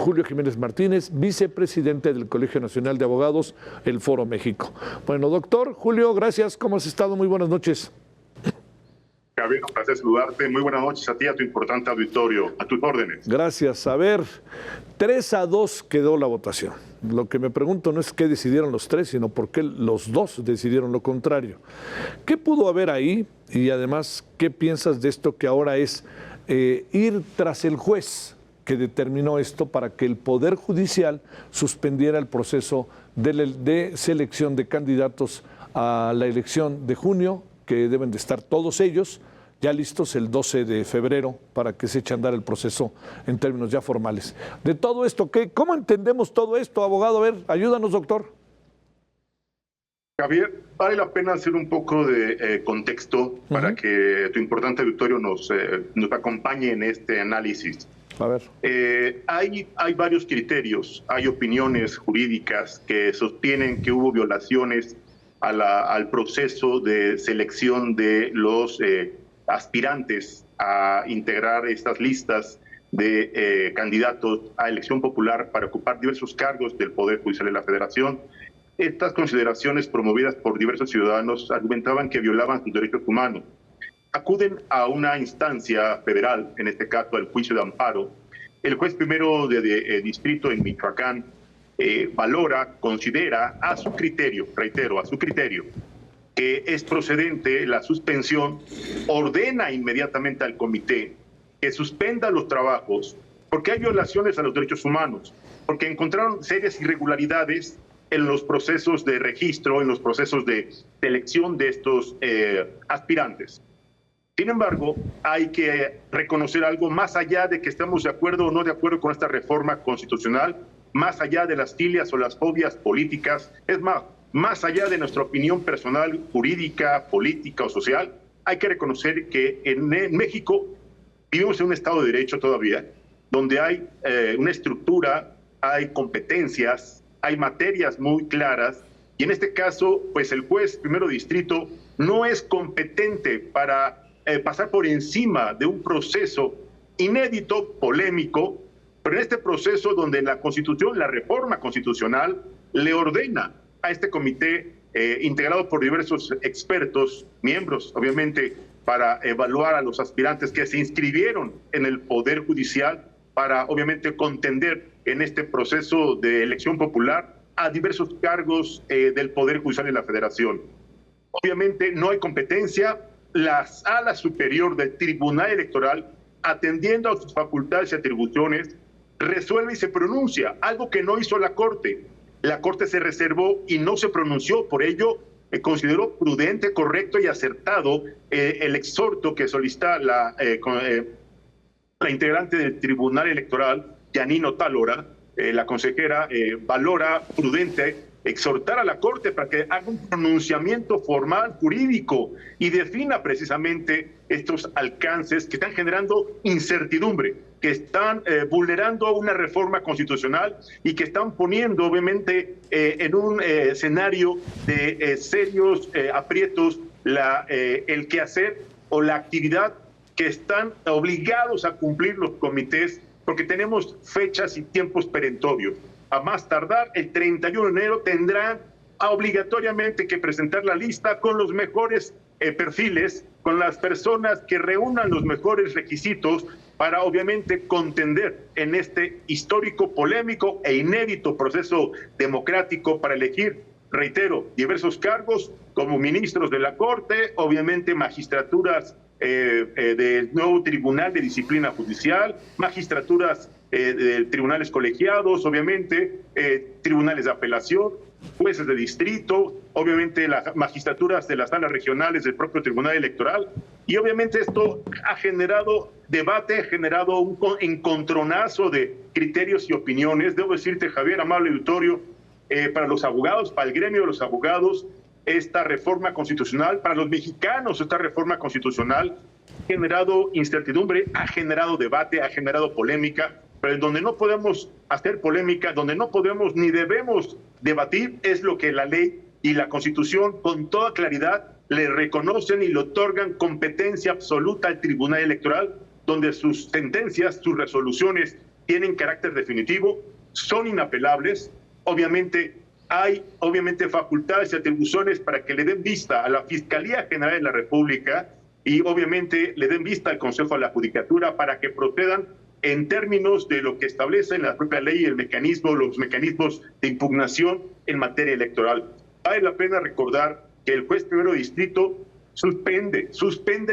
Julio Jiménez Martínez, vicepresidente del Colegio Nacional de Abogados, el Foro México. Bueno, doctor Julio, gracias. ¿Cómo has estado? Muy buenas noches. Javier, un placer saludarte. Muy buenas noches a ti, a tu importante auditorio, a tus órdenes. Gracias. A ver, 3-2 quedó la votación. Lo que me pregunto no es qué decidieron los tres, sino por qué los dos decidieron lo contrario. ¿Qué pudo haber ahí? Y además, ¿qué piensas de esto que ahora es ir tras el juez que determinó esto para que el Poder Judicial suspendiera el proceso de selección de candidatos a la elección de junio, que deben de estar todos ellos ya listos el 12 de febrero para que se eche a andar el proceso en términos ya formales? De todo esto, ¿cómo entendemos todo esto, abogado? A ver, ayúdanos, doctor. Javier, vale la pena hacer un poco de contexto para que tu importante auditorio nos acompañe en este análisis. A ver. Hay varios criterios, hay opiniones jurídicas que sostienen que hubo violaciones al proceso de selección de los aspirantes a integrar estas listas de candidatos a elección popular para ocupar diversos cargos del Poder Judicial de la Federación. Estas consideraciones promovidas por diversos ciudadanos argumentaban que violaban sus derechos humanos. Acuden a una instancia federal, en este caso al juicio de amparo. El juez primero de distrito en Michoacán valora, considera a su criterio, reitero, a su criterio, que es procedente la suspensión, ordena inmediatamente al comité que suspenda los trabajos porque hay violaciones a los derechos humanos, porque encontraron serias irregularidades en los procesos de registro, en los procesos de selección de estos aspirantes. Sin embargo, hay que reconocer algo más allá de que estemos de acuerdo o no de acuerdo con esta reforma constitucional, más allá de las filias o las fobias políticas, es más allá de nuestra opinión personal, jurídica, política o social, hay que reconocer que en México vivimos en un Estado de Derecho todavía, donde hay una estructura, hay competencias, hay materias muy claras, y en este caso, pues el juez primero de distrito no es competente para pasar por encima de un proceso inédito, polémico, pero en este proceso donde la Constitución, la reforma constitucional, le ordena a este comité integrado por diversos expertos, miembros, obviamente, para evaluar a los aspirantes que se inscribieron en el Poder Judicial para, obviamente, contender en este proceso de elección popular a diversos cargos del Poder Judicial de la Federación. Obviamente no hay competencia. La Sala Superior del Tribunal Electoral, atendiendo a sus facultades y atribuciones, resuelve y se pronuncia, algo que no hizo la Corte. La Corte se reservó y no se pronunció, por ello consideró prudente, correcto y acertado el exhorto que solicita la integrante del Tribunal Electoral, Yanino Talora, la consejera, valora prudente exhortar a la Corte para que haga un pronunciamiento formal, jurídico, y defina precisamente estos alcances que están generando incertidumbre, que están vulnerando una reforma constitucional y que están poniendo, obviamente, en un escenario de serios aprietos el quehacer o la actividad que están obligados a cumplir los comités, porque tenemos fechas y tiempos perentorios. A más tardar, el 31 de enero tendrán obligatoriamente que presentar la lista con los mejores perfiles, con las personas que reúnan los mejores requisitos para, obviamente, contender en este histórico, polémico e inédito proceso democrático para elegir, reitero, diversos cargos como ministros de la Corte, obviamente magistraturas del nuevo Tribunal de Disciplina Judicial, magistraturas de tribunales colegiados, obviamente, tribunales de apelación, jueces de distrito, obviamente las magistraturas de las salas regionales del propio Tribunal Electoral, y obviamente esto ha generado debate, ha generado un encontronazo de criterios y opiniones. Debo decirte, Javier, amable auditorio, para los abogados, para el gremio de los abogados, esta reforma constitucional, para los mexicanos esta reforma constitucional ha generado incertidumbre, ha generado debate, ha generado polémica, pero en donde no podemos hacer polémica, donde no podemos ni debemos debatir, es lo que la ley y la Constitución con toda claridad le reconocen y le otorgan competencia absoluta al Tribunal Electoral, donde sus sentencias, sus resoluciones tienen carácter definitivo, son inapelables. Obviamente hay facultades y atribuciones para que le den vista a la Fiscalía General de la República y obviamente le den vista al Consejo de la Judicatura para que procedan en términos de lo que establece la propia ley y los mecanismos de impugnación en materia electoral. Vale la pena recordar que el juez primero de distrito suspende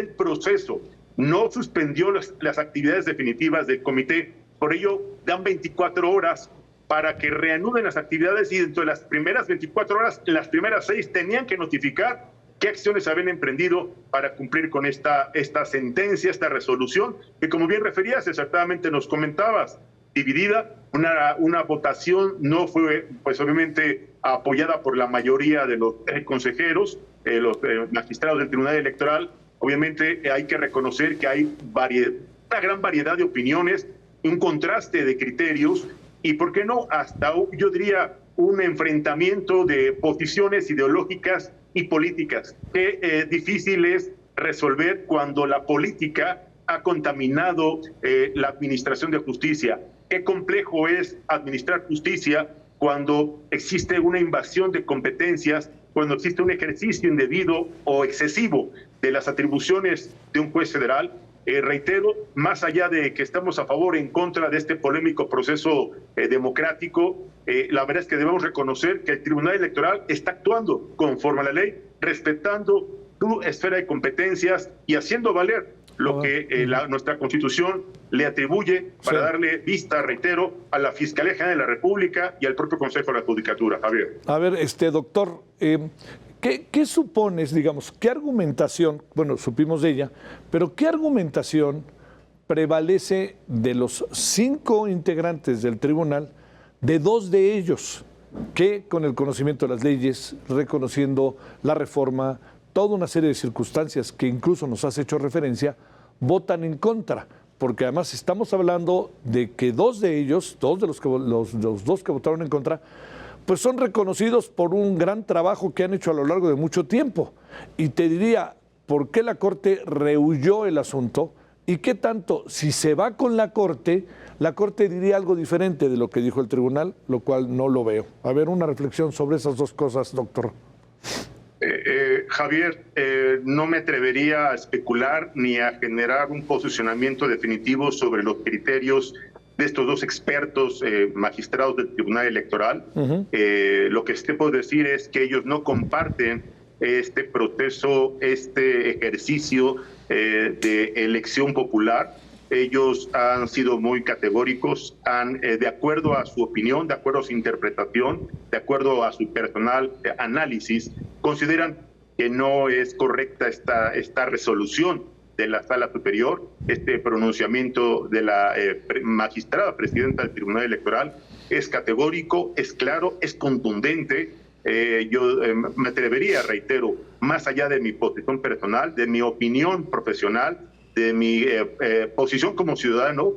el proceso, no suspendió las actividades definitivas del comité, por ello dan 24 horas para que reanuden las actividades y dentro de las primeras 24 horas, las primeras 6 tenían que notificar qué acciones habían emprendido para cumplir con esta sentencia, esta resolución, que como bien referías, acertadamente nos comentabas, dividida, una votación no fue, pues obviamente, apoyada por la mayoría de los consejeros, los magistrados del Tribunal Electoral. Obviamente hay que reconocer que hay una gran variedad de opiniones, un contraste de criterios y, ¿por qué no?, hasta yo diría un enfrentamiento de posiciones ideológicas y políticas. Qué difícil es resolver cuando la política ha contaminado la administración de justicia. Qué complejo es administrar justicia cuando existe una invasión de competencias, cuando existe un ejercicio indebido o excesivo de las atribuciones de un juez federal. Reitero, más allá de que estamos a favor o en contra de este polémico proceso democrático, la verdad es que debemos reconocer que el Tribunal Electoral está actuando conforme a la ley, respetando su esfera de competencias y haciendo valer lo que nuestra Constitución le atribuye para darle vista, reitero, a la Fiscalía General de la República y al propio Consejo de la Judicatura. Javier. A ver, doctor, ¿qué supones, digamos, qué argumentación, bueno, supimos de ella, pero qué argumentación prevalece de los 5 integrantes del tribunal, de 2 de ellos, que con el conocimiento de las leyes, reconociendo la reforma, toda una serie de circunstancias que incluso nos has hecho referencia, votan en contra? Porque además estamos hablando de que 2 de ellos, los 2 que votaron en contra, pues son reconocidos por un gran trabajo que han hecho a lo largo de mucho tiempo. Y te diría, ¿por qué la Corte rehuyó el asunto? ¿Y qué tanto, si se va con la Corte diría algo diferente de lo que dijo el tribunal, lo cual no lo veo? A ver, una reflexión sobre esas 2 cosas, doctor. Javier, no me atrevería a especular ni a generar un posicionamiento definitivo sobre los criterios de estos 2 expertos magistrados del Tribunal Electoral. Lo que sí puedo decir es que ellos no comparten este proceso, este ejercicio de elección popular. Ellos han sido muy categóricos, de acuerdo a su opinión, de acuerdo a su interpretación, de acuerdo a su personal análisis, consideran que no es correcta esta resolución de la Sala Superior, este pronunciamiento de la magistrada presidenta del Tribunal Electoral es categórico, es claro, es contundente. Yo me atrevería, reitero, más allá de mi posición personal, de mi opinión profesional, de mi posición como ciudadano,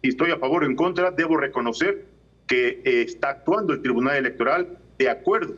si estoy a favor o en contra, debo reconocer que está actuando el Tribunal Electoral de acuerdo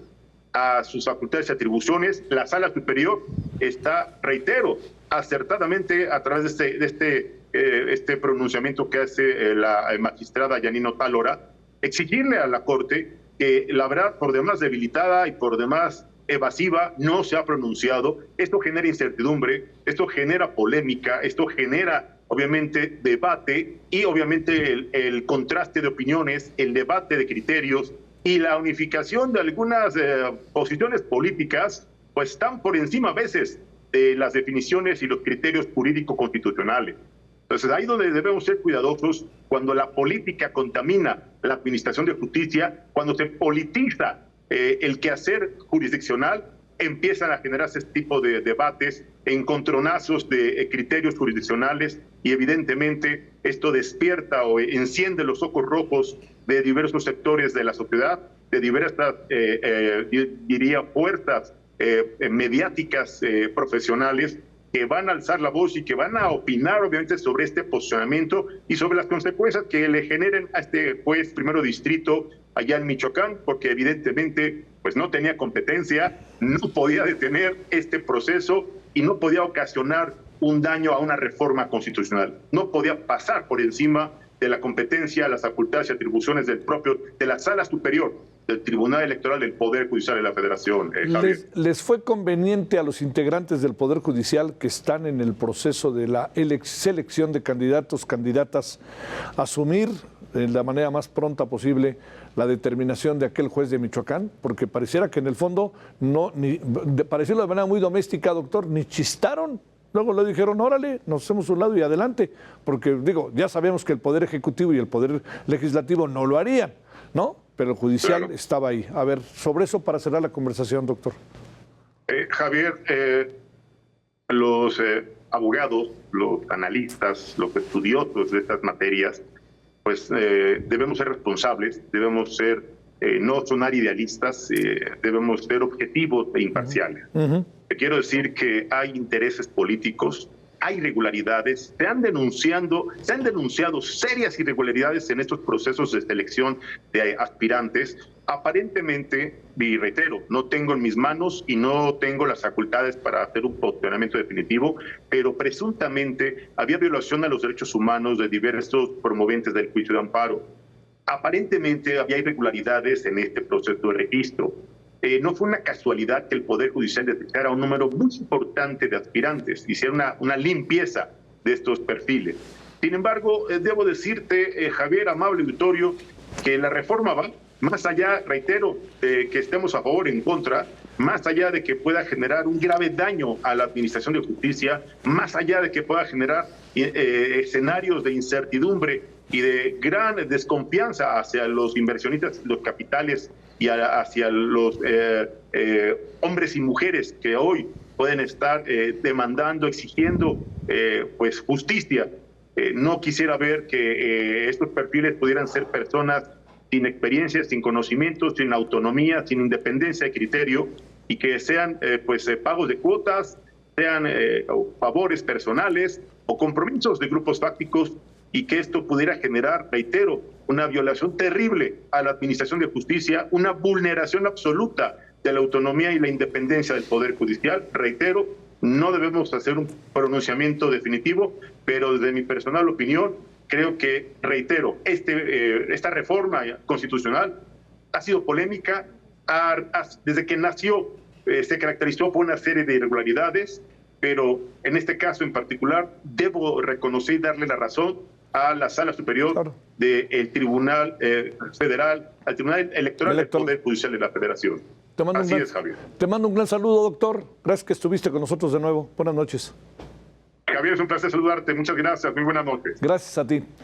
a sus facultades y atribuciones. La Sala Superior está, reitero, acertadamente a través de este pronunciamiento que hace la magistrada Yanino Talora, exigirle a la Corte que la verdad por demás debilitada y por demás evasiva no se ha pronunciado. Esto genera incertidumbre, esto genera polémica, esto genera obviamente debate y obviamente el contraste de opiniones, el debate de criterios y la unificación de algunas posiciones políticas, pues están por encima a veces de las definiciones y los criterios jurídico-constitucionales. Entonces, ahí donde debemos ser cuidadosos cuando la política contamina la administración de justicia, cuando se politiza el quehacer jurisdiccional, empiezan a generarse este tipo de debates, encontronazos de criterios jurisdiccionales y evidentemente esto despierta o enciende los focos rojos de diversos sectores de la sociedad, de diversas, diría, fuerzas mediáticas profesionales que van a alzar la voz y que van a opinar obviamente sobre este posicionamiento y sobre las consecuencias que le generen a este juez primero distrito allá en Michoacán, porque evidentemente pues no tenía competencia, no podía detener este proceso y no podía ocasionar un daño a una reforma constitucional, no podía pasar por encima de la competencia, las facultades y atribuciones de la Sala Superior del Tribunal Electoral del Poder Judicial de la Federación. ¿Les fue conveniente a los integrantes del Poder Judicial que están en el proceso de la selección de candidatos, candidatas, asumir de la manera más pronta posible la determinación de aquel juez de Michoacán? Porque pareciera que en el fondo, para decirlo de manera muy doméstica, doctor, ni chistaron. Luego le dijeron, órale, nos hacemos un lado y adelante, porque digo, ya sabemos que el Poder Ejecutivo y el Poder Legislativo no lo harían, ¿no? Pero el Judicial claro, estaba ahí. A ver, sobre eso para cerrar la conversación, doctor. Javier, los abogados, los analistas, los estudiosos de estas materias, pues debemos ser responsables, debemos ser, no sonar idealistas, debemos ser objetivos e imparciales. Quiero decir que hay intereses políticos, hay irregularidades, se han denunciado serias irregularidades en estos procesos de selección de aspirantes. Aparentemente, y reitero, no tengo en mis manos y no tengo las facultades para hacer un posicionamiento definitivo, pero presuntamente había violación a los derechos humanos de diversos promoventes del juicio de amparo. Aparentemente había irregularidades en este proceso de registro. No fue una casualidad que el Poder Judicial detectara un número muy importante de aspirantes, hiciera una limpieza de estos perfiles. Sin embargo, debo decirte, Javier, amable auditorio, que la reforma va más allá, reitero, de que estemos a favor o en contra, más allá de que pueda generar un grave daño a la administración de justicia, más allá de que pueda generar escenarios de incertidumbre y de gran desconfianza hacia los inversionistas, los capitales y hacia los hombres y mujeres que hoy pueden estar demandando, exigiendo pues justicia. No quisiera ver que estos perfiles pudieran ser personas sin experiencia, sin conocimientos, sin autonomía, sin independencia de criterio, y que sean pagos de cuotas, sean favores personales o compromisos de grupos fácticos, y que esto pudiera generar, reitero, una violación terrible a la administración de justicia, una vulneración absoluta de la autonomía y la independencia del Poder Judicial. Reitero, no debemos hacer un pronunciamiento definitivo, pero desde mi personal opinión, creo que, reitero, esta reforma constitucional ha sido polémica, desde que nació se caracterizó por una serie de irregularidades, pero en este caso en particular debo reconocer y darle la razón a la Sala Superior del Tribunal Federal, al Tribunal Electoral del Poder Judicial de la Federación. Así es, Javier. Te mando un gran saludo, doctor. Gracias que estuviste con nosotros de nuevo. Buenas noches. Javier, es un placer saludarte. Muchas gracias. Muy buenas noches. Gracias a ti.